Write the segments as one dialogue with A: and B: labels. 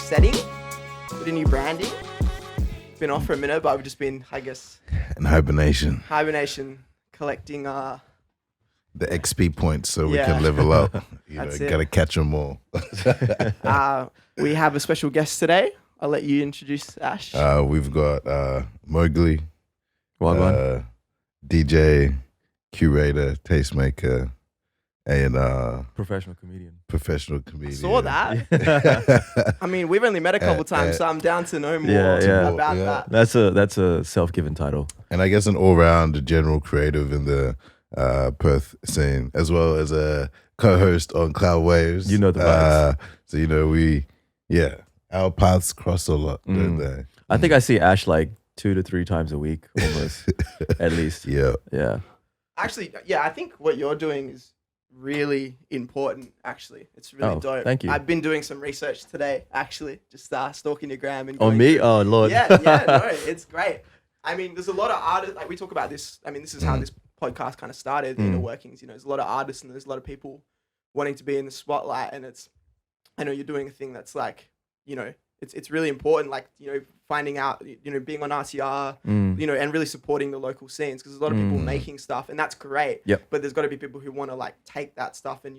A: setting, with a new branding. Been off for a minute, but we've just been, I guess,
B: in hibernation,
A: collecting
B: the XP points so we can level up. Gotta catch them all.
A: We have a special guest today. I'll let you introduce Ash.
B: We've got Mowgli, DJ, curator, tastemaker, and
C: professional comedian.
A: I saw that. I mean, we've only met a couple times, so I'm down to know more about that.
C: That's a self-given title.
B: And I guess an all-round general creative in the Perth scene, as well as a co-host on Cloud Waves.
C: You know the vibes.
B: So our paths cross a lot, don't they?
C: I think I see Ash like 2 to 3 times a week, almost, at least.
B: Yeah.
A: Actually, I think what you're doing is really important. Actually, it's really dope.
C: Thank you.
A: I've been doing some research today. Actually, just stalking your gram and
C: on me. Oh Lord.
A: No, it's great. I mean, there's a lot of artists. Like we talk about this. I mean, this is how this podcast kind of started. Inner workings. There's a lot of artists and there's a lot of people wanting to be in the spotlight. And I know you're doing a thing that's like, it's really important. Like finding out, being on RTR, and really supporting the local scenes, because there's a lot of people making stuff, and that's great.
C: Yep.
A: But there's got to be people who want to like take that stuff and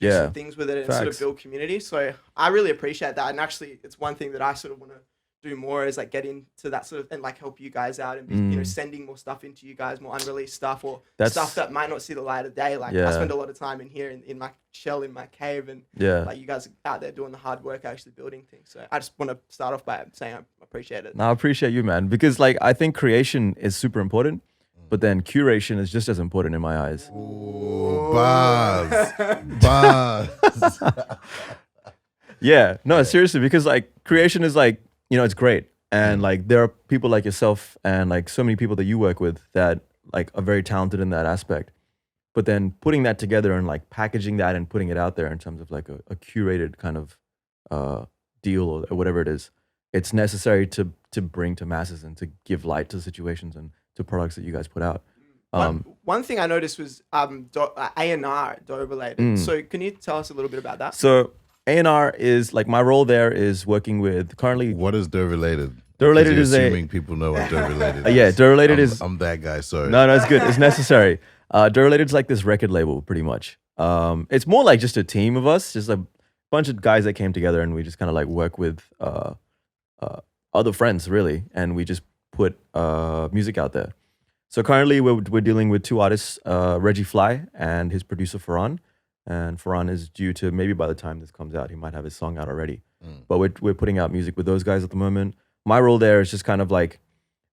A: do some things with it and sort of build community. So I really appreciate that, and actually, it's one thing that I sort of want to do more is like get into that sort of and like help you guys out and be sending more stuff into you guys, more unreleased stuff or stuff that might not see the light of day. Like I spend a lot of time in here in my shell in my cave, and like you guys are out there doing the hard work actually building things. So I just want to start off by saying I appreciate it.
C: No, I appreciate you, man, because like I think creation is super important, but then curation is just as important in my eyes.
B: Ooh, bars.
C: Yeah, no, seriously, because like creation is like, it's great. And like there are people like yourself and like so many people that you work with that like are very talented in that aspect. But then putting that together and like packaging that and putting it out there in terms of like a curated kind of deal or whatever it is, it's necessary to bring to masses and to give light to situations and to products that you guys put out.
A: One thing I noticed was A&R, dough related. So can you tell us a little bit about that?
C: So A&R is like my role there is working with currently.
B: What is dough related?
C: Dough related is
B: assuming people know what dough related is.
C: Yeah, dough related is.
B: I'm that guy. Sorry.
C: No, it's good. It's necessary. Dough related is like this record label, pretty much. It's more like just a team of us, just a bunch of guys that came together, and we just kind of like work with other friends, really, and we just put music out there. So currently, we're dealing with 2 artists, Reggie Fly and his producer Farhan. And Farhan is due to, maybe by the time this comes out, he might have his song out already. But we're putting out music with those guys at the moment. My role there is just kind of like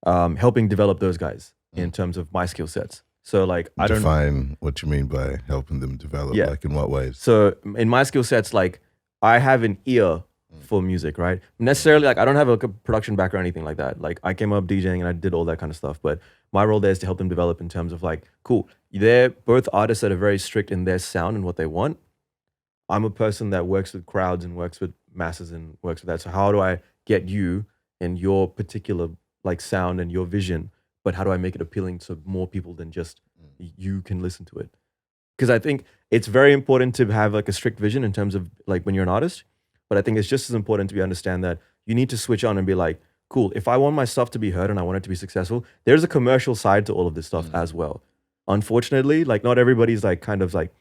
C: helping develop those guys in terms of my skill sets. So like I don't
B: define what you mean by helping them develop. Like in what ways?
C: So in my skill sets, like I have an ear for music, right? Necessarily, like I don't have a production background or anything like that. Like I came up DJing and I did all that kind of stuff. But my role there is to help them develop in terms of like, cool, they're both artists that are very strict in their sound and what they want. I'm a person that works with crowds and works with masses and works with that. So how do I get you and your particular like sound and your vision, but how do I make it appealing to more people than just you can listen to it? Because I think it's very important to have like a strict vision in terms of like when you're an artist, but I think it's just as important to understand that you need to switch on and be like, cool, if I want my stuff to be heard and I want it to be successful, there's a commercial side to all of this stuff as well. Unfortunately, like not everybody's like kind of like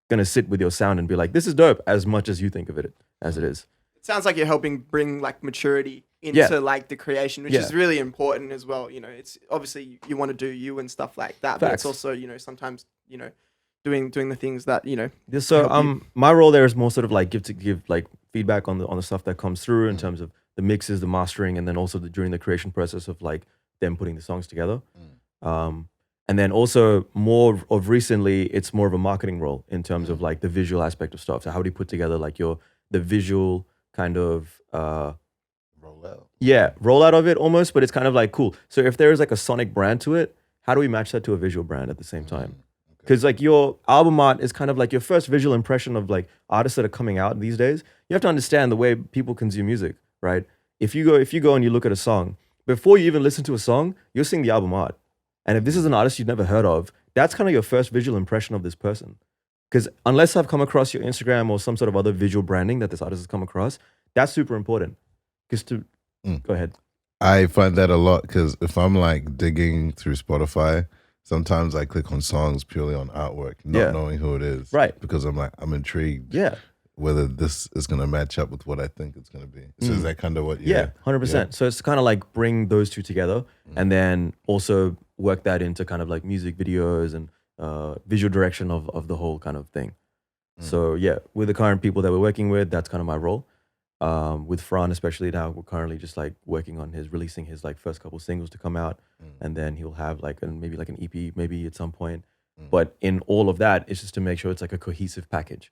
C: gonna sit with your sound and be like, this is dope as much as you think of it as it is.
A: It sounds like you're helping bring like maturity into like the creation, which is really important as well. It's obviously you want to do you and stuff like that, but it's also, sometimes, doing the things that,
C: So my role there is more sort of like give like feedback on the stuff that comes through in terms of the mixes, the mastering, and then also during the creation process of like them putting the songs together. And then also more of recently, it's more of a marketing role in terms of like the visual aspect of stuff. So how do you put together like the visual kind of rollout of it almost, but it's kind of like cool. So if there is like a sonic brand to it, how do we match that to a visual brand at the same time? Because like your album art is kind of like your first visual impression of like artists that are coming out these days. You have to understand the way people consume music, right? If you go and you look at a song, before you even listen to a song, you're seeing the album art. And if this is an artist you've never heard of, that's kind of your first visual impression of this person. Because unless I've come across your Instagram or some sort of other visual branding that this artist has come across, that's super important. Because go ahead.
B: I find that a lot because if I'm like digging through Spotify, sometimes I click on songs purely on artwork, not knowing who it is.
C: Right.
B: Because I'm intrigued.
C: Yeah.
B: Whether this is going to match up with what I think it's going to be. So is that kind of what you...
C: Yeah, 100%. Yeah. So it's kind of like bring those two together and then also work that into kind of like music videos and visual direction of the whole kind of thing. So yeah, with the current people that we're working with, that's kind of my role. With Fran, especially now, we're currently just like working on releasing his like first couple singles to come out, and then he'll have like maybe like an EP maybe at some point. But in all of that, it's just to make sure it's like a cohesive package.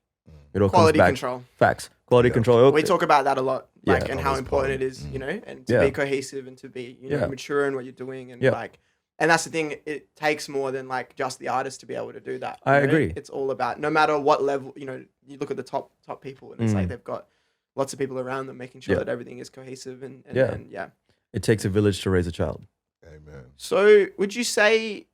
C: It all
A: quality
C: comes back.
A: Control.
C: Facts. Quality control.
A: We talk about that a lot, like and how important it is, you know, and to be cohesive and to be, you know, mature in what you're doing and like. And that's the thing, it takes more than like just the artist to be able to do that.
C: I agree.
A: It's all about, no matter what level, you know, you look at the top people and it's like they've got lots of people around them making sure that everything is cohesive and
C: It takes a village to raise a child.
B: Amen.
A: So would you say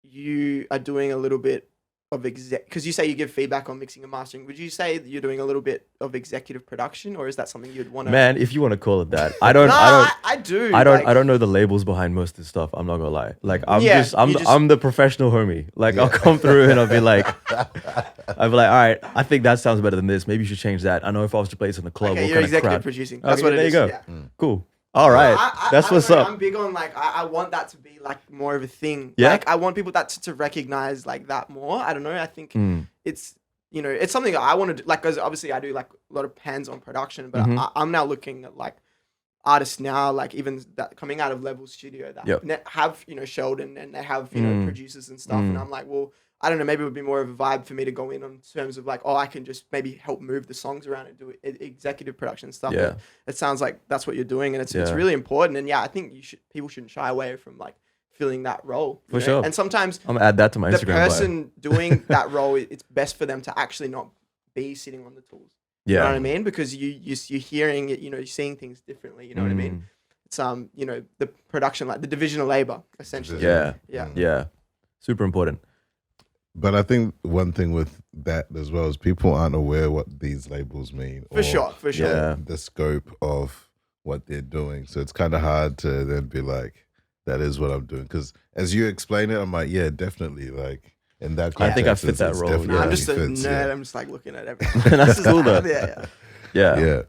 A: you are doing a little bit of because you say you give feedback on mixing and mastering, would you say that you're doing a little bit of executive production, or is that something you'd want to...
C: Man, if you want to call it that. I don't I don't know the labels behind most of this stuff, I'm not gonna lie. Like I'm the professional homie. Like I'll come through and I'll be like all right, I think that sounds better than this, maybe you should change that. I know if I was to play this in the club,
A: you're executive producing, that's what it is.
C: There you go. Cool. All right, that's what's up.
A: I'm big on like I want that to be like more of a thing. Yeah, like I want people to recognize like that more. I don't know. I think it's, you know, it's something I want to do. Like, because obviously I do like a lot of hands-on production, but I'm now looking at like artists now, like even that coming out of Level Studio that have, you know, Sheldon and they have, you know, producers and stuff, and I'm like, well, I don't know, maybe it would be more of a vibe for me to go in on terms of like, oh, I can just maybe help move the songs around and do executive production and stuff. Yeah. It sounds like that's what you're doing, and it's really important. And yeah, I think people shouldn't shy away from like filling that role.
C: For sure.
A: And sometimes
C: I'm gonna add that to my Instagram.
A: The person doing that role, it's best for them to actually not be sitting on the tools. You know what I mean? Because you're hearing it, you know, you're seeing things differently. You know what I mean? It's you know, the production, like the division of labor, essentially.
C: Yeah. Super important.
B: But I think one thing with that as well is people aren't aware what these labels mean.
A: For sure.
B: The scope of what they're doing. So it's kind of hard to then be like, that is what I'm doing. Because as you explain it, I'm like, yeah, definitely. Like in that context,
C: I think I fit that role.
A: I'm just a nerd. I'm just like looking at everything.
C: That's cool though.
B: Yeah.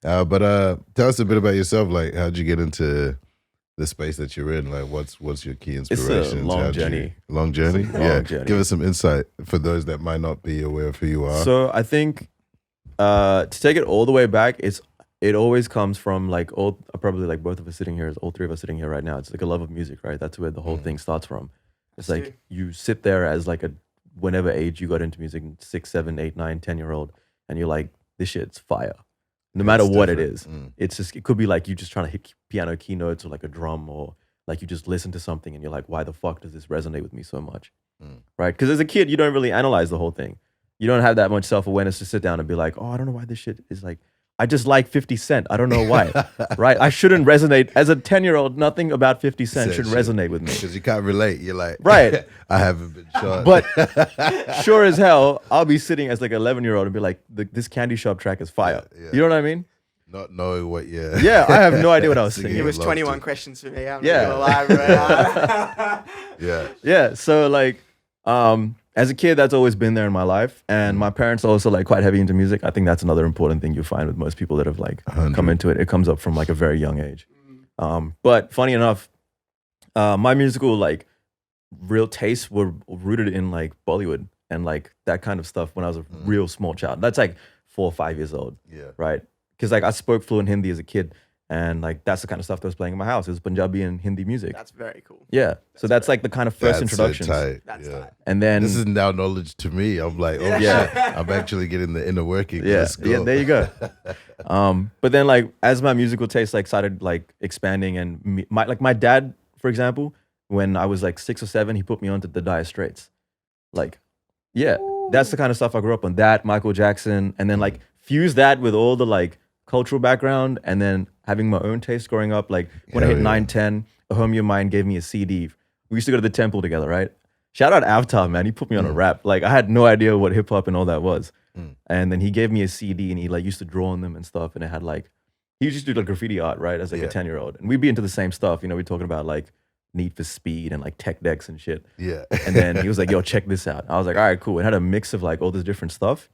B: But tell us a bit about yourself. Like, how'd you get into the space that you're in? Like, what's your key inspiration?
C: It's a long journey.
B: Long journey?
C: Journey.
B: Give us some insight for those that might not be aware of who you are.
C: So I think to take it all the way back, it always comes from like probably like both of us sitting here, all three of us sitting here right now. It's like a love of music, right? That's where the whole thing starts from. It's like you sit there as like whenever age you got into music, 6, 7, 8, 9, 10-year-old, and you're like, this shit's fire. No matter what it is. It's just, it could be like you just trying to hit piano keynotes or like a drum, or like you just listen to something and you're like, why the fuck does this resonate with me so much? Right? Because as a kid, you don't really analyze the whole thing. You don't have that much self-awareness to sit down and be like, oh, I don't know why this shit is like, I just like 50 Cent. I don't know why. Right? I shouldn't resonate. As a 10-year-old, nothing about 50 Cent should resonate with me.
B: Because you can't relate. You're like,
C: right.
B: I haven't been shot.
C: But sure as hell, I'll be sitting as like an 11-year-old and be like, this Candy Shop track is fire.
B: Yeah.
C: You know what I mean?
B: Not knowing what,
C: Yeah, I have no idea what I was singing.
A: It was 21 questions for me. I'm not gonna lie,
B: right?
C: Yeah. So like, as a kid, that's always been there in my life. And my parents are also like quite heavy into music. I think that's another important thing you find with most people that have like
B: 100.
C: come into it. It comes up from like a very young age. But funny enough, my musical like real tastes were rooted in like Bollywood and like that kind of stuff when I was a real small child. That's like 4 or 5 years old.
B: Yeah.
C: Right? Because like I spoke fluent Hindi as a kid. And like that's the kind of stuff that was playing in my house. It was Punjabi and Hindi music.
A: That's very cool.
C: Yeah. So that's like the kind of first introductions.
B: So
A: that's tight.
C: And then
B: this is now knowledge to me. I'm like, oh shit, I'm actually getting the inner working.
C: Yeah, there you go. But then like as my musical taste like started like expanding, and my dad, for example, when I was like 6 or 7, he put me onto the Dire Straits. Like, yeah, that's the kind of stuff I grew up on. That, Michael Jackson, and then like fuse that with all the like cultural background, and then having my own taste growing up. Like when I hit 9, 10, a homie of mine gave me a CD. We used to go to the temple together, right? Shout out Avatar, man. He put me on a rap. Like I had no idea what hip hop and all that was. And then he gave me a CD and he like used to draw on them and stuff. And it had like he used to do like graffiti art, right? As like a 10-year-old. And we'd be into the same stuff. You know, we're talking about like Need for Speed and like tech decks and shit.
B: Yeah.
C: And then he was like, yo, check this out. I was like, all right, cool. It had a mix of like all this different stuff.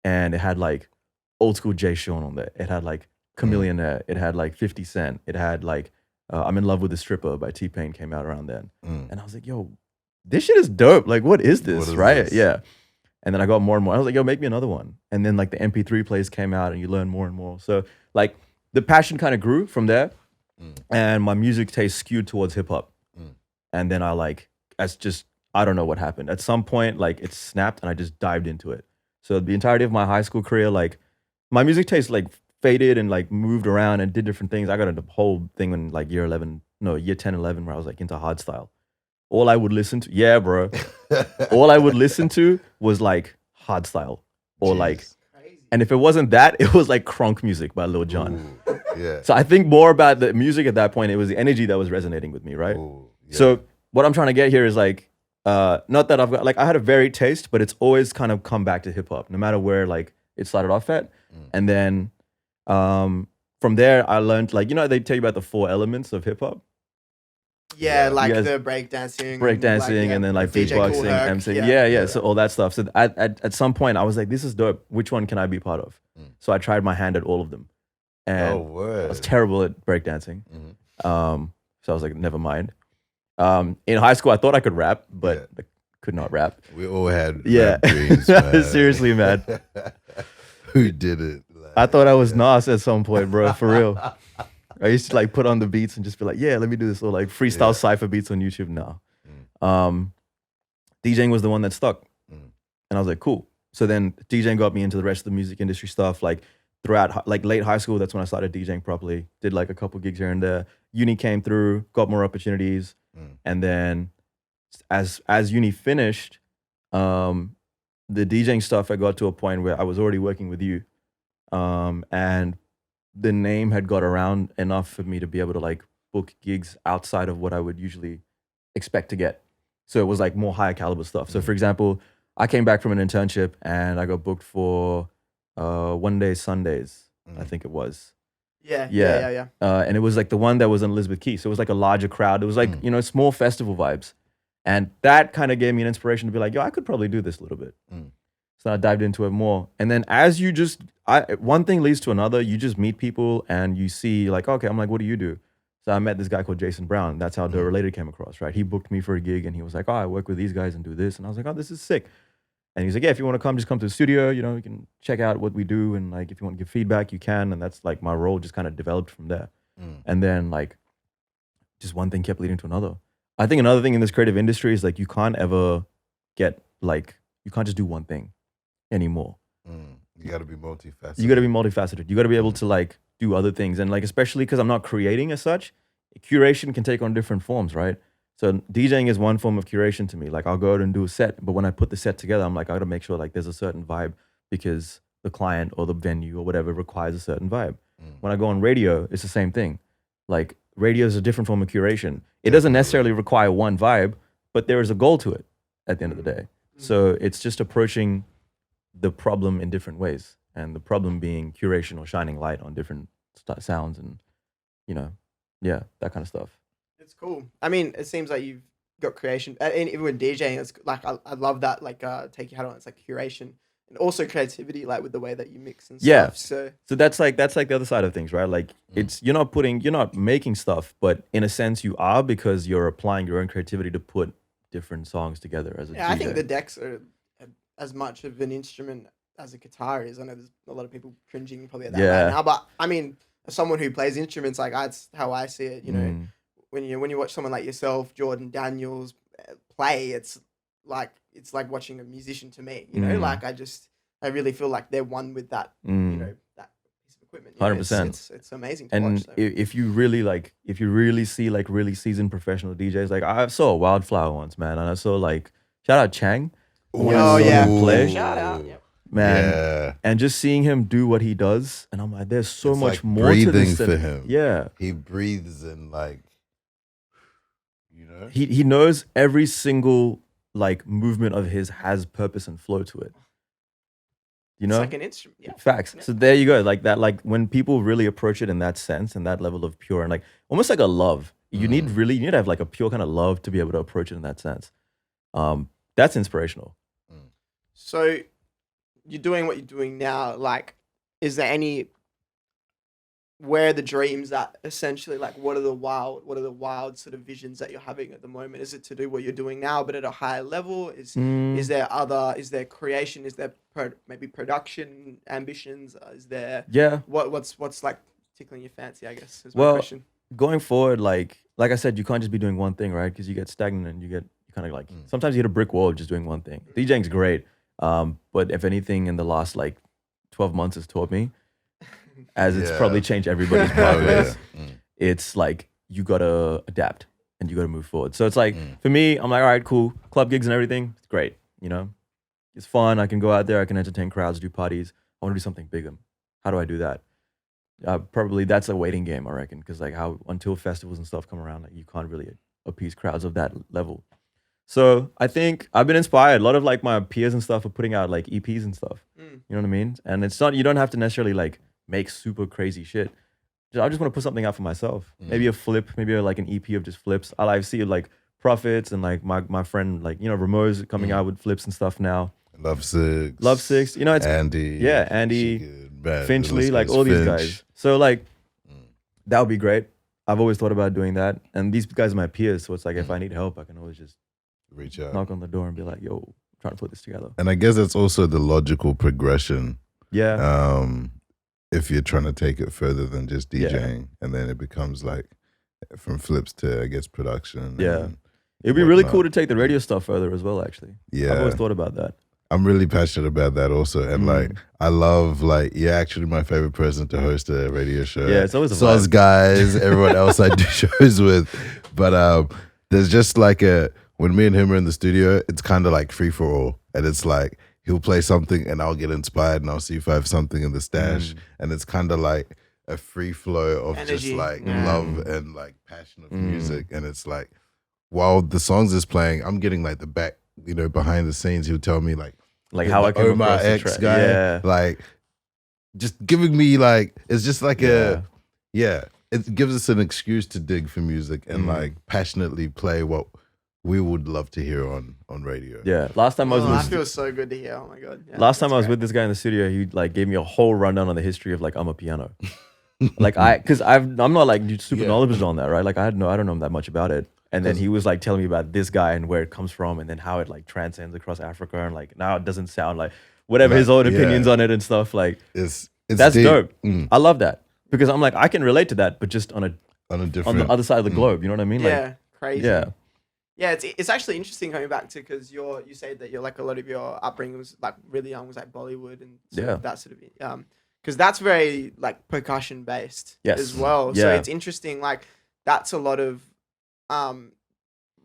C: And it had like old school Jay Sean on there. It had like Chameleonaire. It had like 50 Cent. It had like I'm in Love with the Stripper by T-Pain came out around then. And I was like, yo, this shit is dope. Like, what is this, right? This? Yeah. And then I got more and more. I was like, yo, make me another one. And then like the MP3 plays came out and you learn more and more. So like the passion kind of grew from there. And my music taste skewed towards hip hop. And then I don't know what happened. At some point, like it snapped and I just dived into it. So the entirety of my high school career, like my music taste like faded and like moved around and did different things. I got into the whole thing in like year 10, 11, where I was like into hardstyle. All I would listen to, yeah, bro. All I would listen to was like hardstyle or like, and if it wasn't that, it was like crunk music by Lil Jon.
B: Ooh, yeah.
C: So I think more about the music at that point. It was the energy that was resonating with me, right?
B: Ooh, yeah.
C: So what I'm trying to get here is like, not that I've got like I had a varied taste, but it's always kind of come back to hip hop, no matter where like it started off at, and then. From there, I learned like, you know, they tell you about the 4 elements of hip hop.
A: Yeah, like the breakdancing.
C: Breakdancing and then like beatboxing, MCing. Yeah. So all that stuff. So at some point I was like, this is dope. Which one can I be part of? So I tried my hand at all of them. And I was terrible at breakdancing. So I was like, never mind. In high school, I thought I could rap, but I could not rap.
B: We all had rap dreams, man.
C: Seriously, man.
B: Who did it?
C: I thought I was Nas at some point, bro, for real. I used to like put on the beats and just be like, yeah, let me do this. Or like freestyle cypher beats on YouTube now. DJing was the one that stuck. And I was like, cool. So then DJing got me into the rest of the music industry stuff. Like throughout like late high school, that's when I started DJing properly. Did like a couple gigs here and there. Uni came through, got more opportunities. And then as uni finished, the DJing stuff, I got to a point where I was already working with you. And the name had got around enough for me to be able to like book gigs outside of what I would usually expect to get. So it was like more higher caliber stuff. So for example, I came back from an internship and I got booked for One Day Sundays, I think it was.
A: Yeah.
C: And it was like the one that was in Elizabeth Key. So it was like a larger crowd. It was like, you know, small festival vibes. And that kind of gave me an inspiration to be like, yo, I could probably do this a little bit. So I dived into it more. And then as you just, one thing leads to another, you just meet people and you see like, okay, I'm like, what do you do? So I met this guy called Jason Brown. That's how The Related came across, right? He booked me for a gig and he was like, oh, I work with these guys and do this. And I was like, oh, this is sick. And he's like, yeah, if you want to come, just come to the studio. You know, you can check out what we do. And like, if you want to give feedback, you can. And that's like my role just kind of developed from there. And then like, just one thing kept leading to another. I think another thing in this creative industry is like, you can't ever get like, you can't just do one thing anymore.
B: You got to be multifaceted.
C: You got to be multifaceted. You got to be able to like do other things. And like, especially because I'm not creating as such, curation can take on different forms, right? So DJing is one form of curation to me. Like I'll go out and do a set, but when I put the set together, I'm like, I got to make sure like there's a certain vibe because the client or the venue or whatever requires a certain vibe. When I go on radio, it's the same thing. Like radio is a different form of curation. It doesn't necessarily require one vibe, but there is a goal to it at the end of the day. So it's just approaching the problem in different ways, and the problem being curation or shining light on different sounds and, you know, yeah, that kind of stuff.
A: It's cool. I mean, it seems like you've got creation, and even with DJing, it's like I love that. Like, take your hat on. It's like curation and also creativity, like with the way that you mix and stuff. So
C: that's like the other side of things, right? Like it's you're not making stuff, but in a sense you are, because you're applying your own creativity to put different songs together as a DJ.
A: I think the decks are as much of an instrument as a guitar is. I know there's a lot of people cringing probably at that right now, but I mean, as someone who plays instruments, like that's how I see it. You know, when you watch someone like yourself, Jordan Daniels, play, it's like watching a musician to me. You know, like I really feel like they're one with that. You know, that piece of equipment.
C: 100%.
A: It's amazing to watch.
C: If you really see like really seasoned professional DJs, like I saw a Wildflower once, man, and I saw like shout out Chang. Play.
A: Shout out.
C: Man, and just seeing him do what he does, and I'm like, there's so much more to this
B: for him.
C: Yeah,
B: he breathes and like, you know,
C: he knows every single like movement of his has purpose and flow to it. You know,
A: it's like an instrument. Yeah.
C: Facts.
A: Yeah.
C: So there you go. Like that. Like when people really approach it in that sense and that level of pure and like almost like a love. You need to have like a pure kind of love to be able to approach it in that sense. That's inspirational.
A: So you're doing what you're doing now. Like, is there any where are the dreams at essentially? Like, what are the wild sort of visions that you're having at the moment? Is it to do what you're doing now, but at a higher level? Is there creation? Is there maybe production ambitions? Is there what's like tickling your fancy? I guess is my question.
C: Going forward, like I said, you can't just be doing one thing, right? Because you get stagnant and you kind of like sometimes you hit a brick wall just doing one thing. DJing's great, but if anything, in the last like 12 months has taught me, as it's probably changed everybody's progress. It's like you gotta adapt and you gotta move forward. So it's like for me, I'm like, all right, cool, club gigs and everything, it's great. You know, it's fun. I can go out there, I can entertain crowds, do parties. I want to do something bigger. How do I do that? Probably that's a waiting game, I reckon, because like how until festivals and stuff come around, like you can't really appease crowds of that level. So I think I've been inspired. A lot of like my peers and stuff are putting out like EPs and stuff. You know what I mean? And it's not, you don't have to necessarily like make super crazy shit. I just want to put something out for myself. Maybe a flip, maybe like an EP of just flips. I see like Prophets and like my friend like, you know, Ramo's coming out with flips and stuff now.
B: Love Six.
C: You know, it's
B: Andy.
C: Yeah, Andy, Finchley, like all these guys. So like that would be great. I've always thought about doing that. And these guys are my peers. So it's like if I need help, I can always just
B: reach out,
C: knock on the door and be like, yo, I'm trying to put this together.
B: And I guess that's also the logical progression.
C: Yeah.
B: If you're trying to take it further than just DJing, and then it becomes like from flips to, I guess, production.
C: Yeah. It'd be really cool to take the radio stuff further as well, actually.
B: Yeah.
C: I've always thought about that.
B: I'm really passionate about that also. And like, I love like, you're actually my favorite person to host a radio show.
C: Yeah, it's always a
B: Soz guys, everyone else I do shows with. But there's just like when me and him are in the studio, it's kind of like free for all. And it's like, he'll play something and I'll get inspired and I'll see if I have something in the stash. And it's kind of like a free flow of energy, just like love and like passion of music. And it's like, while the songs is playing, I'm getting like the back, you know, behind the scenes. He'll tell me like
C: how I came
B: Omar
C: across
B: X
C: the track.
B: guy, like just giving me like, it's just like it gives us an excuse to dig for music and like passionately play what we would love to hear on radio.
C: Yeah. Last time I was
A: that feels so good to hear. Oh my God. Yeah,
C: last time I was with this guy in the studio, he like gave me a whole rundown on the history of like Amapiano. Like I'm not like super knowledgeable on that, right? Like I don't know that much about it. And then he was like telling me about this guy and where it comes from and then how it like transcends across Africa and like now it doesnnn't sound like whatever his own opinions on it and stuff. Like it's that's deep. Dope. I love that because I'm like, I can relate to that, but just on the other side of the globe. You know what I mean?
A: Yeah, crazy. Yeah, it's actually interesting coming back to because you say that you're like a lot of your upbringing was like really young was like Bollywood and that sort of because that's very like percussion based as well. So it's interesting like that's a lot of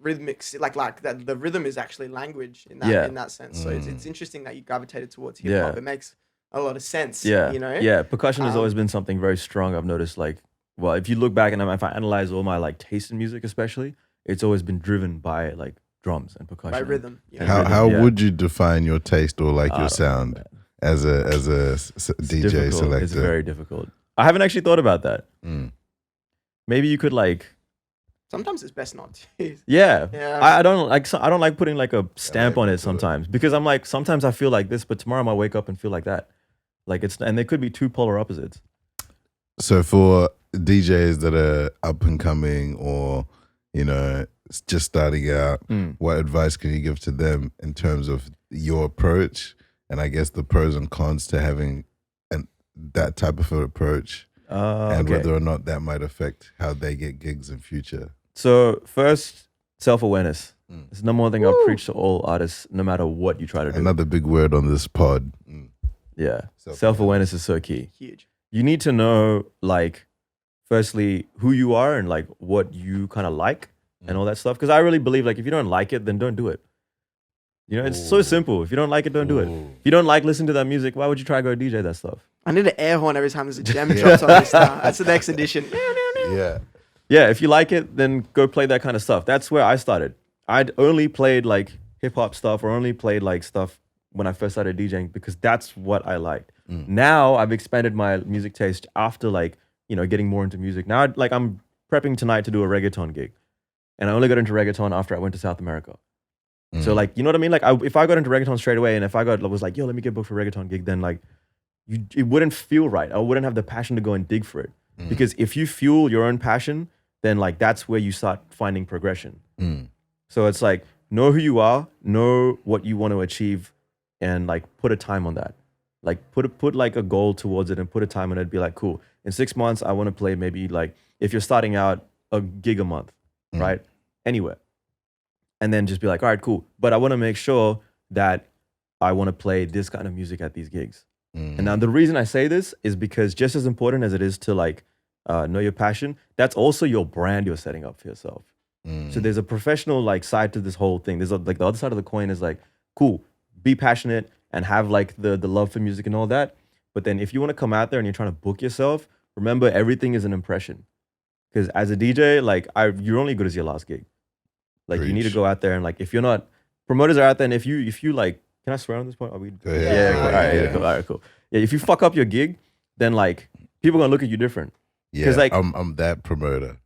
A: rhythmic like that the rhythm is actually language in that sense. So it's interesting that you gravitated towards hip hop. It makes a lot of sense. You know.
C: Yeah, percussion has always been something very strong. I've noticed like if you look back and if I analyze all my like taste in music especially. It's always been driven by like drums and percussion.
A: By rhythm.
B: How would you define your taste or like your sound as a DJ
C: difficult.
B: selector?
C: It's very difficult. I haven't actually thought about that. Maybe you could like.
A: Sometimes it's best not to.
C: Yeah. I don't like putting like a stamp on it sometimes because I'm like sometimes I feel like this, but tomorrow I might wake up and feel like that. Like and there could be two polar opposites.
B: So for DJs that are up and coming or you know, just starting out, what advice can you give to them in terms of your approach and I guess the pros and cons to having that type of an approach and whether or not that might affect how they get gigs in future?
C: So first, self-awareness. It's the number one thing I preach to all artists, no matter what you try to do.
B: Another big word on this pod.
C: Yeah, self-awareness is so key.
A: Huge.
C: You need to know like, firstly, who you are and like what you kind of like and all that stuff. Because I really believe like if you don't like it, then don't do it. You know, it's so simple. If you don't like it, don't do it. If you don't like listening to that music, why would you try to go DJ that stuff?
A: I need an air horn every time there's a gem drops on this now. That's the next edition.
C: Yeah, if you like it, then go play that kind of stuff. That's where I started. I'd only played like hip hop stuff or only played like stuff when I first started DJing because that's what I liked. Now I've expanded my music taste after like, you know, getting more into music. Now like I'm prepping tonight to do a reggaeton gig. And I only got into reggaeton after I went to South America. So like, you know what I mean? Like if I got into reggaeton straight away and if I was like, yo, let me get booked for a reggaeton gig, then like it wouldn't feel right. I wouldn't have the passion to go and dig for it. Because if you fuel your own passion, then like that's where you start finding progression. So it's like, know who you are, know what you want to achieve, and like put a time on that. Like put like a goal towards it and put a time on it. Be like, cool. In 6 months, I want to play maybe like, if you're starting out, a gig a month, right? Anywhere. And then just be like, all right, cool. But I want to make sure that I want to play this kind of music at these gigs. And now the reason I say this is because just as important as it is to like know your passion, that's also your brand you're setting up for yourself. So there's a professional like side to this whole thing. There's like the other side of the coin is like, cool, be passionate and have like the love for music and all that. But then if you want to come out there and you're trying to book yourself, remember everything is an impression. Because as a DJ, like you're only good as your last gig. Like you need to go out there and like if you're not, promoters are out there and if you like, can I swear on this point? Are we? Yeah. Cool. All right, cool. Yeah, if you fuck up your gig, then like people are gonna look at you different.
B: Yeah, like I'm that promoter.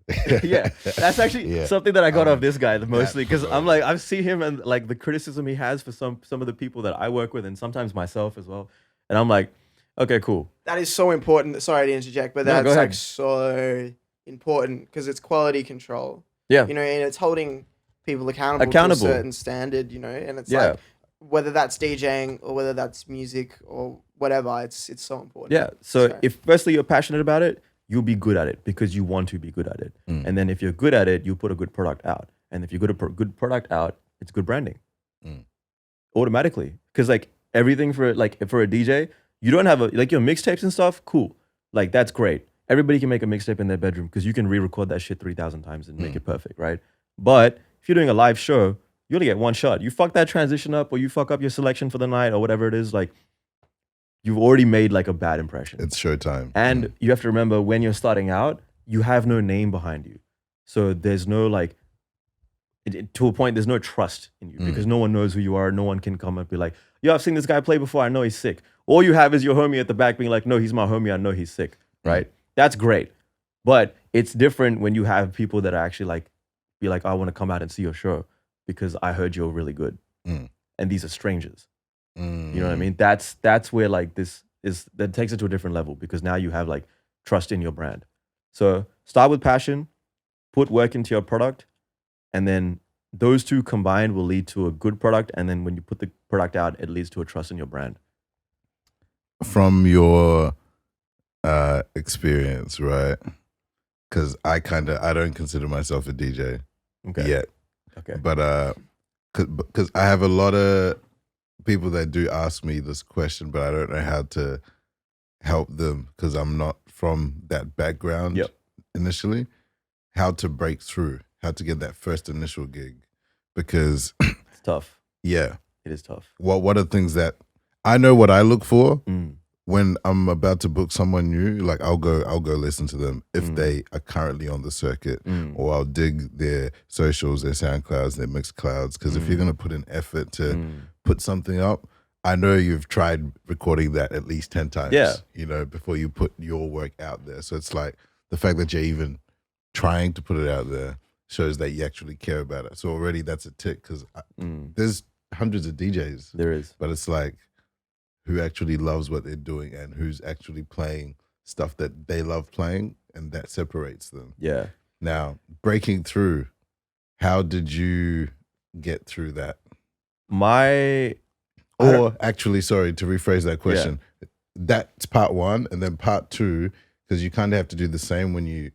C: Yeah, that's actually something that I got off this guy mostly because I'm like I've seen him and like the criticism he has for some of the people that I work with and sometimes myself as well, and I'm like, okay, cool.
A: That is so important. Sorry to interject, but that's like so important because it's quality control.
C: Yeah,
A: you know, and it's holding people accountable to a certain standard. You know, and it's like whether that's DJing or whether that's music or whatever, it's so important.
C: Yeah. So if firstly you're passionate about it, you'll be good at it because you want to be good at it. And then if you're good at it, you put a good product out. And if you put a good product out, it's good branding. Automatically. Because like everything for a DJ, you don't have like your mixtapes and stuff, cool. Like that's great. Everybody can make a mixtape in their bedroom because you can re-record that shit 3,000 times and make it perfect, right? But if you're doing a live show, you only get one shot. You fuck that transition up or you fuck up your selection for the night or whatever it is, like you've already made like a bad impression.
B: It's showtime.
C: And you have to remember when you're starting out, you have no name behind you. So there's no like, to a point, there's no trust in you because no one knows who you are. No one can come and be like, yo, I've seen this guy play before. I know he's sick. All you have is your homie at the back being like, no, he's my homie. I know he's sick, right? That's great. But it's different when you have people that are actually like, be like, I want to come out and see your show because I heard you're really good. And these are strangers. You know what I mean? That's where like that takes it to a different level because now you have like trust in your brand. So start with passion, put work into your product, and then those two combined will lead to a good product. And then when you put the product out, it leads to a trust in your brand.
B: From your experience, right? Because I don't consider myself a DJ yet. Okay. But because I have a lot of people that do ask me this question, but I don't know how to help them because I'm not from that background initially. How to break through, how to get that first initial gig, because
C: it's tough.
B: Yeah,
C: it is tough.
B: What are things that I know what I look for when I'm about to book someone new? Like I'll go listen to them if they are currently on the circuit, or I'll dig their socials, their SoundClouds, their Mixclouds, because if you're gonna put in effort to put something up, I know you've tried recording that at least 10 times, you know, before you put your work out there. So it's like the fact that you're even trying to put it out there shows that you actually care about it. So already that's a tick because there's hundreds of DJs.
C: There is.
B: But it's like who actually loves what they're doing and who's actually playing stuff that they love playing, and that separates them.
C: Yeah.
B: Now, breaking through, how did you get through that? Actually, sorry, to rephrase that question, that's part one, and then part two, because you kind of have to do the same when you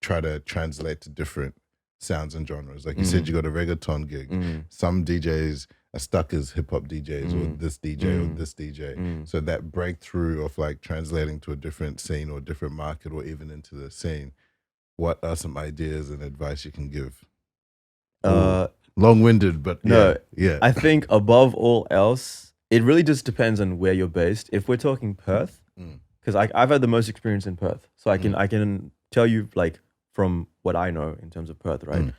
B: try to translate to different sounds and genres. Like you said, you got a reggaeton gig. Some DJs are stuck as hip hop DJs or this DJ or this DJ. So that breakthrough of like translating to a different scene or different market or even into the scene, what are some ideas and advice you can give? Long-winded, but yeah.
C: I think above all else, it really just depends on where you're based. If we're talking Perth, because I've had the most experience in Perth, so I can tell you like from what I know in terms of Perth, right?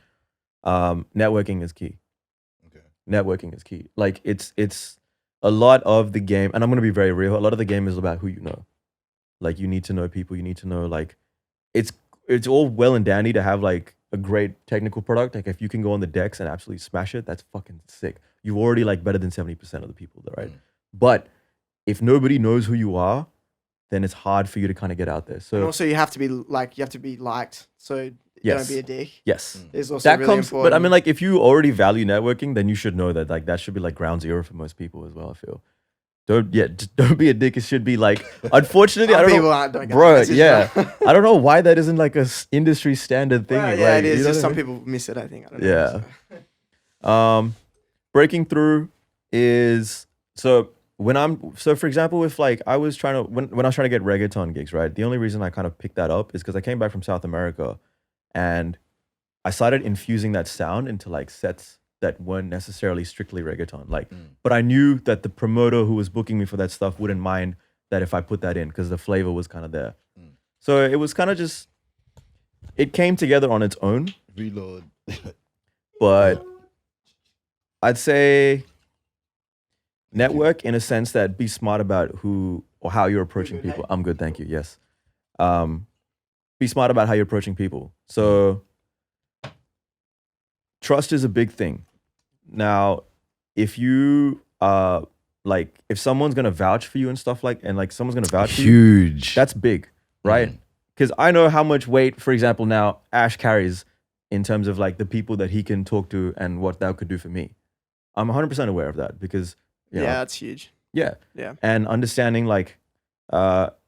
C: Networking is key. Okay. Networking is key. Like it's a lot of the game, and I'm gonna be very real, a lot of the game is about who you know. Like you need to know people, you need to know like it's all well and dandy to have like a great technical product. Like if you can go on the decks and absolutely smash it, that's fucking sick. You're already like better than 70% of the people there, right? But if nobody knows who you are, then it's hard for you to kind of get out there. So
A: and also you have to be liked. So don't be a dick.
C: Yes.
A: Is also really important.
C: But I mean, like if you already value networking, then you should know that like that should be like ground zero for most people as well, I feel. Just don't be a dick. It should be like, unfortunately, I don't know, bro. Yeah, I don't know why that isn't like a industry standard thing.
A: Right, yeah, it is. Just some people miss it. I think. I don't know,
C: so. Breaking through is so for example, if like I was trying to when I was trying to get reggaeton gigs, right? The only reason I kind of picked that up is because I came back from South America, and I started infusing that sound into like sets that weren't necessarily strictly reggaeton. But I knew that the promoter who was booking me for that stuff wouldn't mind that if I put that in because the flavor was kind of there. So it was kind of just, it came together on its own.
B: Reload.
C: But I'd say network in a sense that be smart about who or how you're approaching people. I'm good, thank you. Yes. Be smart about how you're approaching people. So trust is a big thing. Now, if you like if someone's gonna vouch for you and stuff like someone's gonna vouch for you, that's big, right? Because I know how much weight, for example, now Ash carries in terms of like the people that he can talk to and what that could do for me. I'm 100% aware of that because you know,
A: that's huge.
C: Yeah. And understanding like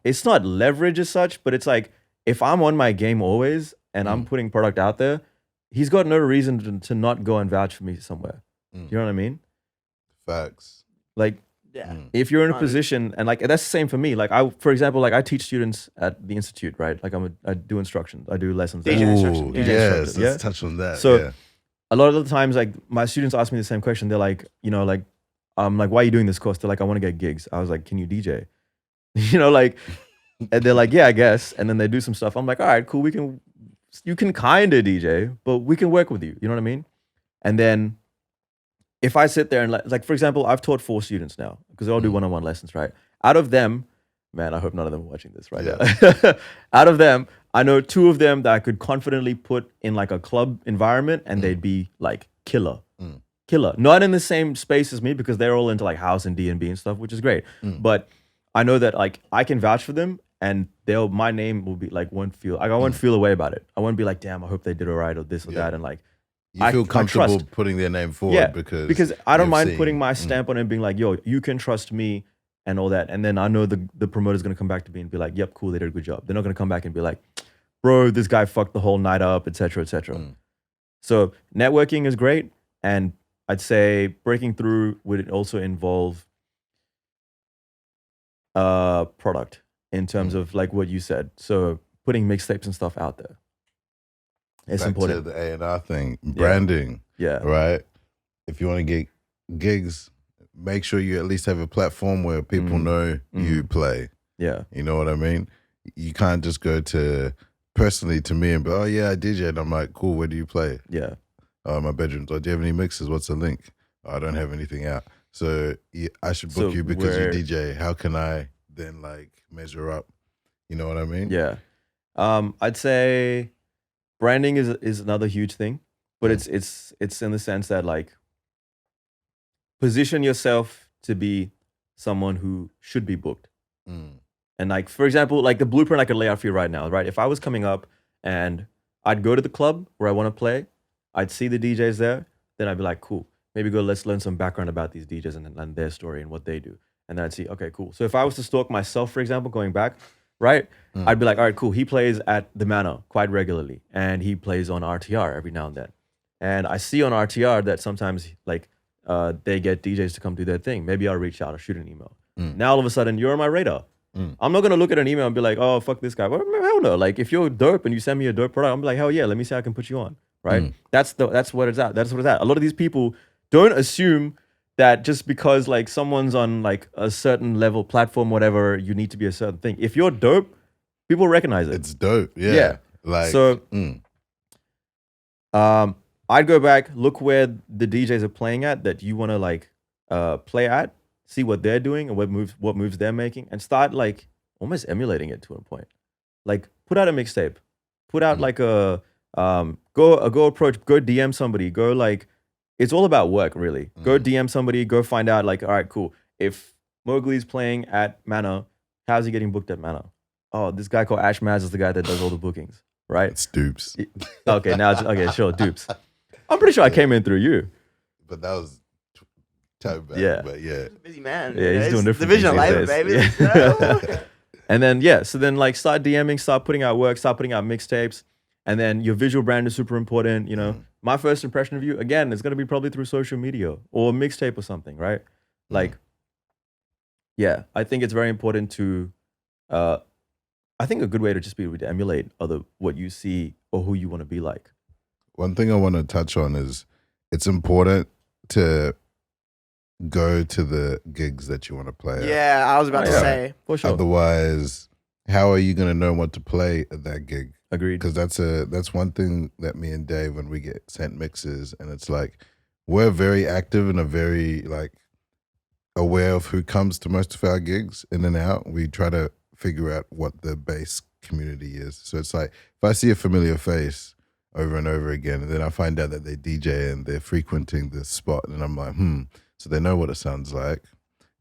C: it's not leverage as such, but it's like if I'm on my game always and I'm putting product out there, he's got no reason to not go and vouch for me somewhere. You know what I mean?
B: Facts.
C: Like, if you're in a position, and like that's the same for me. Like for example, like I teach students at the institute, right? Like I do instructions, I do lessons.
A: DJ instruction.
B: Yes, let's touch on that.
C: So a lot of the times, like my students ask me the same question. They're like, you know, like, why are you doing this course? They're like, I want to get gigs. I was like, can you DJ? You know, like, and they're like, yeah, I guess. And then they do some stuff. I'm like, all right, cool. You can kind of DJ, but we can work with you. You know what I mean? And then if I sit there and like, for example, I've taught 4 students now because they all do one-on-one lessons, right? Out of them, man, I hope none of them are watching this right now. Out of them, I know 2 of them that I could confidently put in like a club environment and they'd be like killer. Not in the same space as me because they're all into like house and D&B and stuff, which is great. But I know that like I can vouch for them and my name will be like, I won't feel away about it. I won't be like, damn, I hope they did all right or this or that. And like,
B: you feel comfortable putting their name forward
C: because I don't mind putting my stamp on it and being like, yo, you can trust me and all that. And then I know the promoter's going to come back to me and be like, yep, cool, they did a good job. They're not going to come back and be like, bro, this guy fucked the whole night up, et cetera, et cetera. So networking is great. And I'd say breaking through would also involve product in terms of like what you said. So putting mixtapes and stuff out there. It's
B: back
C: important.
B: To the A&R thing, branding. Right. If you want to get gigs, make sure you at least have a platform where people know you play.
C: Yeah.
B: You know what I mean? You can't just go personally to me and be, oh yeah, I DJ. And I'm like, cool, where do you play?
C: Yeah.
B: My bedroom. Oh, do you have any mixes? What's the link? Oh, I don't have anything out. So I should book you because you DJ. How can I then like measure up? You know what I mean?
C: Yeah. I'd say branding is another huge thing, but it's in the sense that like position yourself to be someone who should be booked. And like, for example, like the blueprint I could lay out for you right now, right? If I was coming up and I'd go to the club where I want to play, I'd see the DJs there, then I'd be like, cool, maybe let's learn some background about these DJs and their story and what they do. And then I'd see, okay, cool. So if I was to stalk myself, for example, going back, right? I'd be like, all right, cool. He plays at the Manor quite regularly and he plays on RTR every now and then. And I see on RTR that sometimes like they get DJs to come do their thing. Maybe I'll reach out or shoot an email. Now all of a sudden you're on my radar. I'm not gonna look at an email and be like, oh, fuck this guy. Well, hell no. Like if you're dope and you send me a dope product, I'm like, hell yeah, let me see how I can put you on. Right? That's what it's at. That's what it's at. A lot of these people don't assume that just because like someone's on like a certain level platform, whatever, you need to be a certain thing. If you're dope, people recognize it.
B: It's dope. Yeah. Like
C: so I'd go back, look where the DJs are playing at that you want to like play at, see what they're doing and what moves they're making, and start like almost emulating it to a point. Like put out a mixtape, put out like a go DM somebody, go like, it's all about work really. Go DM somebody, go find out like, all right, cool. If Mowgli's playing at Manor, how's he getting booked at Manor? Oh, this guy called Ash Maz is the guy that does all the bookings, right?
B: It's Dupes.
C: Okay, now okay, sure, Dupes. I'm pretty sure I came in through you.
B: But that was Tiwp.
C: Yeah.
B: But yeah.
A: Busy man.
C: Yeah, he's doing different
A: Division of
C: things
A: labor,
C: these
A: baby.
C: days. And then so then like start DMing, start putting out work, start putting out mixtapes, and then your visual brand is super important. You know, my first impression of you again is gonna be probably through social media or a mixtape or something, right? Like, yeah, I think it's very important to. I think a good way to just be able to emulate what you see or who you want to be like.
B: One thing I want to touch on is it's important to go to the gigs that you want to play at.
A: Yeah, I was about to say.
C: For sure.
B: Otherwise, how are you going to know what to play at that gig?
C: Agreed.
B: Because that's one thing that me and Dave, when we get sent mixes, and it's like we're very active and are very like aware of who comes to most of our gigs in and out. We try to figure out what the base community is. So it's like if I see a familiar face over and over again, and then I find out that they DJ and they're frequenting this spot, and I'm like, so they know what it sounds like.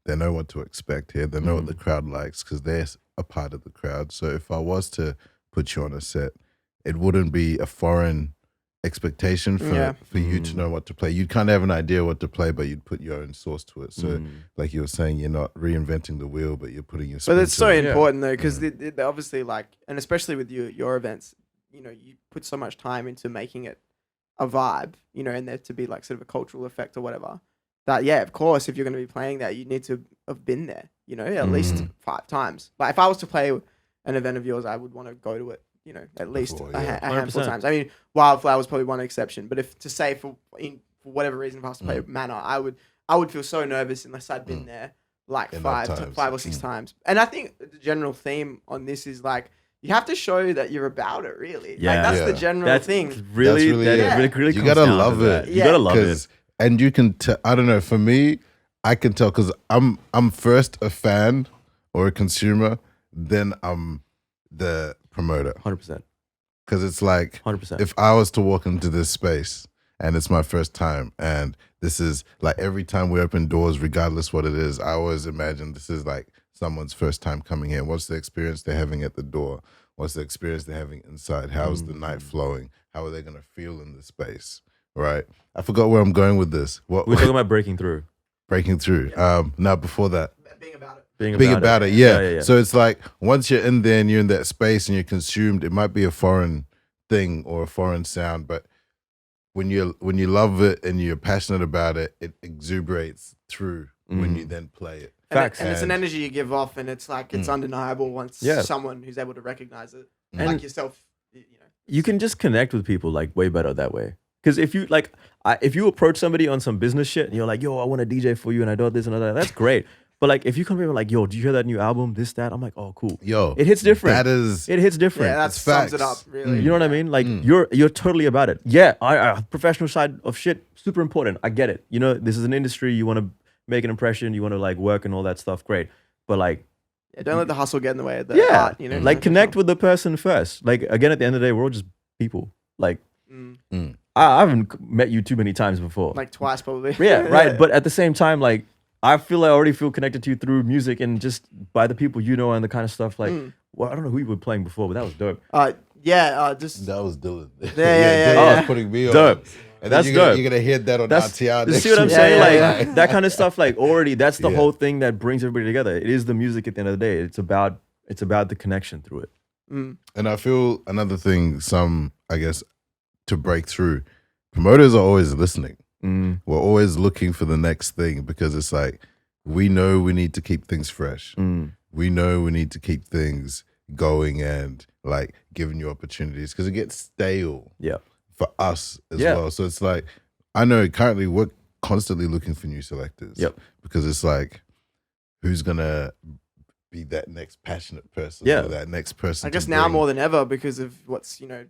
B: They know what to expect here. They know what the crowd likes because they're a part of the crowd. So if I was to put you on a set, it wouldn't be a foreign expectation for you to know what to play. You'd kind of have an idea what to play, but you'd put your own sauce to it. So like you were saying, you're not reinventing the wheel, but you're putting your spin.
A: But it's so important though, because they obviously like, and especially with your events, you know, you put so much time into making it a vibe, you know, and there to be like sort of a cultural effect or whatever. That, yeah, of course, if you're going to be playing that, you need to have been there, you know, at least 5 times. Like if I was to play an event of yours, I would want to go to it, you know, at least a handful of times. I mean, Wildflower was probably one exception, but if to say for whatever reason, if I was to play Manor, I would feel so nervous unless I'd been there like 5 or 6 times. And I think the general theme on this is like, you have to show that you're about it, really.
C: Yeah.
A: Like, that's the general thing.
C: Really
B: you gotta love it.
C: You gotta love it.
B: And you can I don't know, for me, I can tell because I'm first a fan or a consumer, then I'm the promoter.
C: 100%.
B: Because it's like
C: 100%.
B: If I was to walk into this space and it's my first time, and this is like every time we open doors, regardless what it is, I always imagine this is like someone's first time coming in. What's the experience they're having at the door? What's the experience they're having inside? How's the night flowing? How are they going to feel in the space? Right? I forgot where I'm going with this.
C: We're talking about breaking through.
B: Breaking through. Now, before that.
A: Being about it.
B: Being about it. Yeah. So it's like once you're in there and you're in that space and you're consumed, it might be a foreign thing or a foreign sound, but when you love it and you're passionate about it, it exuberates through when you then play it.
C: Facts.
A: And it's an energy you give off, and it's like it's undeniable once someone who's able to recognize it,
C: and
A: like yourself, you know.
C: You can just connect with people like way better that way. Because if you like, if you approach somebody on some business shit and you're like, yo, I want to DJ for you and I do this and that, that's great. But like, if you come here and like, yo, do you hear that new album? This, that. I'm like, oh, cool.
B: Yo,
C: it hits different.
B: It
C: hits different.
A: Yeah, that sums it up, really.
C: You know what I mean? Like, you're totally about it. Yeah, professional side of shit, super important. I get it. You know, this is an industry. You want to make an impression. You want to like work and all that stuff. Great. But like,
A: don't let the hustle get in the way of the art. You know,
C: like connect with the person first. Like again, at the end of the day, we're all just people. Like, I haven't met you too many times before.
A: Like twice, probably.
C: Yeah, right. But at the same time, like, I already feel connected to you through music and just by the people you know and the kind of stuff. Like, well, I don't know who you were playing before, but that was dope.
A: Just
B: that was Dylan.
A: Yeah.
B: Was putting me on.
C: Dope.
B: And
C: that's
B: dope. You're gonna hear that on RTR.
C: You see what I'm saying? Like that kind of stuff. Like already, that's the whole thing that brings everybody together. It is the music at the end of the day. It's about the connection through it.
B: And I feel another thing. I guess to break through, promoters are always listening. We're always looking for the next thing because it's like we know we need to keep things fresh. We know we need to keep things going and like giving you opportunities because it gets stale.
C: Yeah.
B: For us as well. So it's like, I know currently we're constantly looking for new selectors.
C: Yep.
B: Because it's like, who's going to be that next passionate person or that next person?
A: I guess now more than ever because of what's, you know,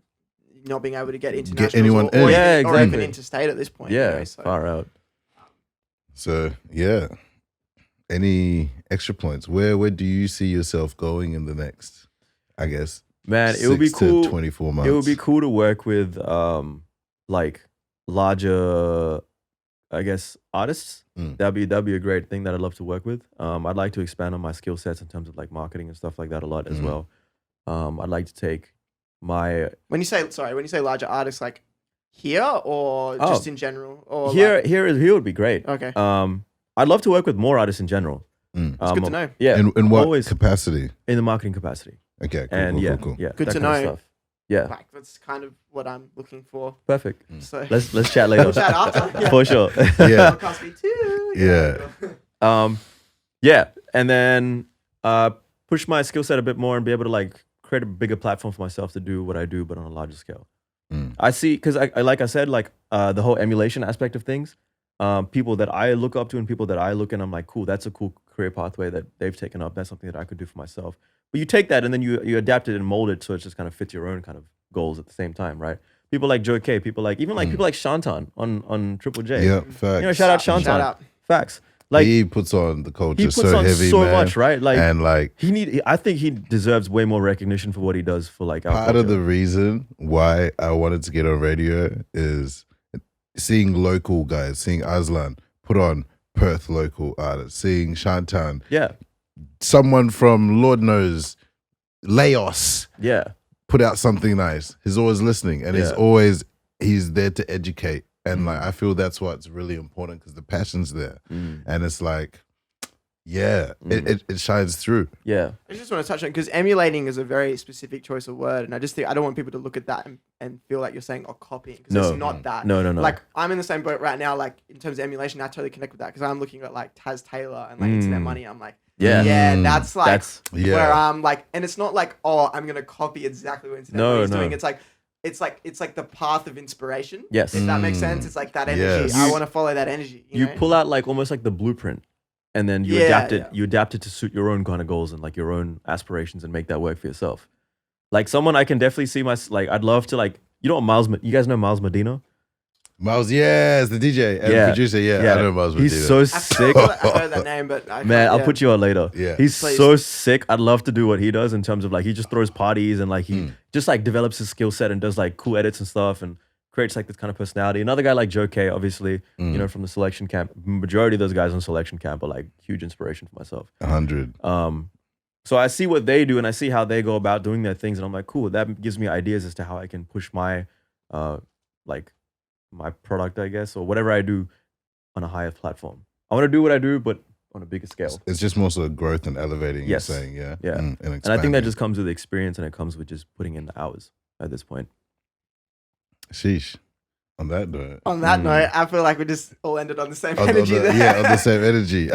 A: not being able to get international
B: or
A: even interstate at this point.
C: Yeah,
A: anyway, so.
C: far out.
B: So, yeah. Any extra points? Where do you see yourself going in the next, I guess,
C: man, it would be cool.
B: 24 months.
C: It would be cool to work with like larger, I guess, artists. That'd be a great thing that I'd love to work with. I'd like to expand on my skill sets in terms of like marketing and stuff like that a lot as well. I'd like to take my
A: when you say larger artists, like here or just in general, or
C: here would be great.
A: Okay.
C: I'd love to work with more artists in general.
A: It's good to know.
C: Yeah.
B: In what capacity?
C: In the marketing capacity.
B: Okay. Cool,
C: and
B: cool.
C: Yeah.
A: Good to know.
C: Stuff. Yeah.
A: Like, that's kind of what I'm looking for.
C: Perfect.
A: So
C: let's chat later.
A: We'll chat after. Yeah.
C: For sure.
B: Yeah.
A: Podcast me too.
B: Yeah.
C: Yeah. And then push my skill set a bit more and be able to like create a bigger platform for myself to do what I do, but on a larger scale. I see, because I like I said, like the whole emulation aspect of things, people that I look up to and people that I look and I'm like, cool, that's a cool career pathway that they've taken up. That's something that I could do for myself. But you take that and then you adapt it and mold it so it just kind of fits your own kind of goals at the same time, right? People like Joe K, people like people like Shantan on Triple J.
B: Yeah, facts.
C: You know, shout out Shantan.
A: Shout out.
C: Facts. Like
B: he puts on the culture
C: he puts
B: so
C: on
B: heavy,
C: so
B: man.
C: much, right? Like,
B: and like
C: I think he deserves way more recognition for what he does for like our
B: part
C: culture.
B: of the reason why I wanted to get on radio is seeing local guys, seeing Aslan put on Perth local artists, seeing Shantan, someone from Lord knows Laos, put out something nice. He's always listening, and he's there to educate. And like I feel that's what's really important because the passion's there, and it's like, it shines through. Yeah,
A: I just want to touch on because emulating is a very specific choice of word, and I just think I don't want people to look at that and feel like you're saying copying because it's not that.
C: No.
A: Like I'm in the same boat right now. Like in terms of emulation, I totally connect with that because I'm looking at like Taz Taylor and like Internet Money. I'm like, that's like where I'm like, and it's not like I'm gonna copy exactly what Internet Money is doing. It's like the path of inspiration.
C: Yes.
A: If that makes sense. It's like that energy. Yes. I want to follow that energy. You know?
C: Pull out like almost like the blueprint and then you adapt it. You adapt it to suit your own kind of goals and like your own aspirations and make that work for yourself. Like someone I can definitely see I'd love to like, you guys know Miles Medina?
B: Miles, yes, the DJ and the producer. I know Miles Medina.
C: He's so sick.
A: I heard that name, but
C: I'll put you on later.
B: Yeah.
C: He's so sick. I'd love to do what he does in terms of like he just throws parties and like he just like develops his skill set and does like cool edits and stuff and creates like this kind of personality. Another guy like Joe K, obviously, you know, from the selection camp. Majority of those guys on selection camp are like huge inspiration for myself.
B: 100.
C: So I see what they do and I see how they go about doing their things and I'm like, cool. That gives me ideas as to how I can push my my product, I guess, or whatever I do on a higher platform. I want to do what I do, but on a bigger scale.
B: It's just more sort of growth and elevating.
C: Yes.
B: You're saying,
C: and I think that just comes with experience and it comes with just putting in the hours at this point.
B: Sheesh. On that note,
A: I feel like we just all ended on the same energy there.
B: Yeah, on the same energy.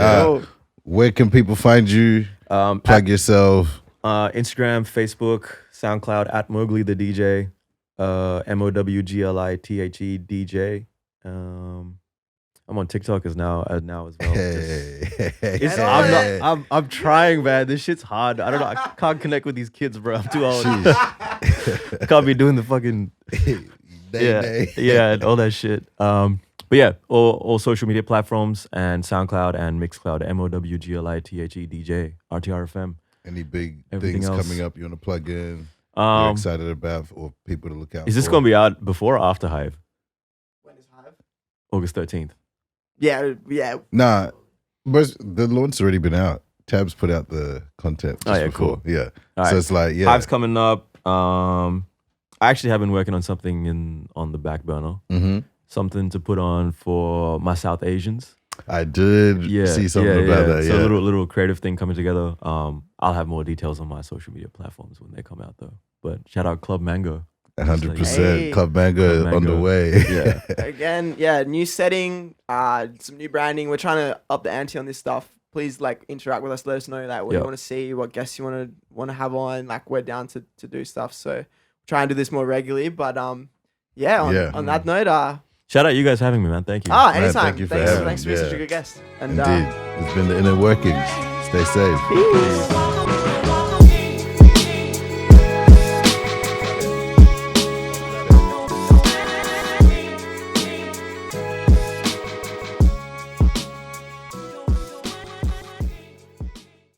B: Where can people find you? Plug yourself.
C: Instagram, Facebook, SoundCloud, at Mowgli the DJ. MOWGLITHE DJ. I'm on TikTok as well. I'm trying, man. This shit's hard. I don't know. I can't connect with these kids, bro. I'm too old. Can't be doing the fucking and all that shit. But yeah, all social media platforms and SoundCloud and Mixcloud. MOWGLITHE DJ RTRFM.
B: Any big things coming up you want to plug in? You're excited about or people to look out for?
C: Is this going to be out before or after Hive?
A: When is Hive?
C: August 13th.
A: Yeah.
B: Nah, but the launch's already been out. Tabs put out the content just before.
C: Cool.
B: Yeah.
C: All
B: so it's like,
C: Hive's coming up. I actually have been working on something on the back burner. Something to put on for my South Asians.
B: I did see something about that.
C: So a little creative thing coming together. I'll have more details on my social media platforms when they come out though. But shout out Club Mango.
B: 100%. Club Mango on the way.
C: Yeah.
A: Again, new setting, some new branding. We're trying to up the ante on this stuff. Please like interact with us. Let us know like what you want to see, what guests you want to have on. Like we're down to do stuff. So try and do this more regularly. But on that note,
C: shout out you guys having me, man. Thank you.
A: Anytime.
B: Thank you
A: Thanks for being such a good guest. And,
B: Indeed. It's been the inner workings. Stay safe.
A: Peace.